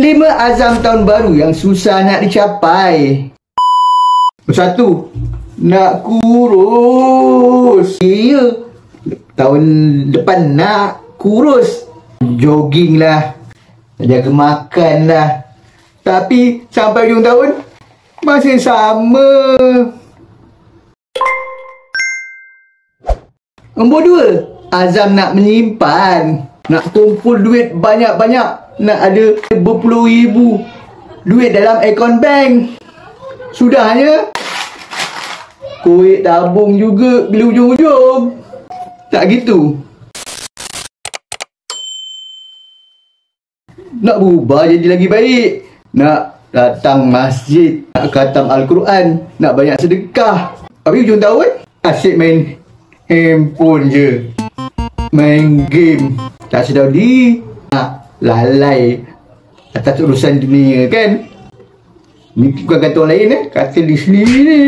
5 azam tahun baru yang susah nak dicapai. 1. Nak kurus. Ya, tahun depan nak kurus. Jogging lah, jaga makan lah. Tapi sampai hujung tahun masih sama. Nombor 2, azam nak menyimpan. Nak kumpul duit banyak-banyak. Nak ada berpuluh ribu duit dalam akaun bank. Sudahnya kuih tabung juga bila hujung-hujung. Tak gitu. Nak berubah jadi lagi baik. Nak datang masjid, nak khatam Al-Quran, nak banyak sedekah. Tapi hujung tahun asyik main handphone je, main game. Tak sedar diri, lalai atas urusan dunia kan. Ni bukan kata orang lain kata di sendiri ni.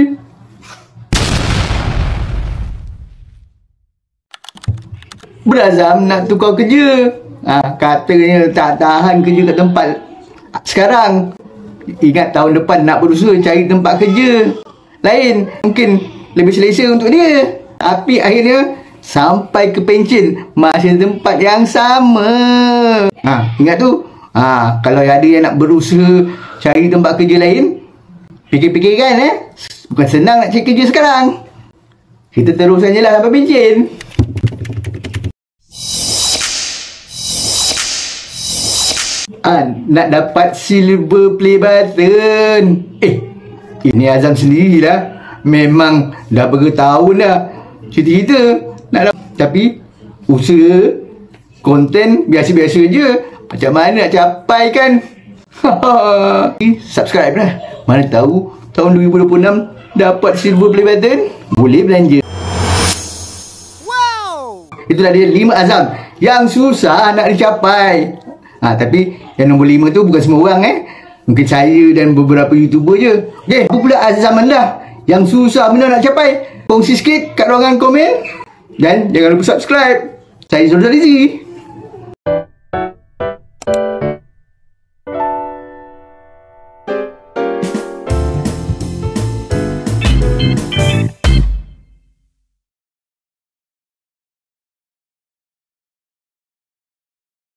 Berazam nak tukar kerja. Katanya tak tahan kerja kat tempat sekarang. Ingat tahun depan nak berusaha cari tempat kerja lain, mungkin lebih selesa untuk dia. Tapi akhirnya sampai ke pencen masih tempat yang sama. Ingat tu. Kalau ada yang nak berusaha cari tempat kerja lain, fikir-fikirkan bukan senang nak cari kerja sekarang. Kita terus sajalah sampai pencen. Nak dapat silver play button. Ini azam sendirilah. Memang dah bertahun dah cerita-cerita nak dapat. Tapi usaha konten biasa-biasa je. Macam mana nak capai kan? Subscribe lah. Mana tahu tahun 2026 dapat silver play button, boleh belanja. Wow! Itulah dia 5 azam yang susah nak dicapai. Tapi yang nombor 5 tu bukan semua orang Mungkin saya dan beberapa YouTuber je. Okey, apa pula azam anda yang susah benar nak capai? Kongsi sikit kat ruangan komen. Dan jangan lupa subscribe. Saya Zulzalizi.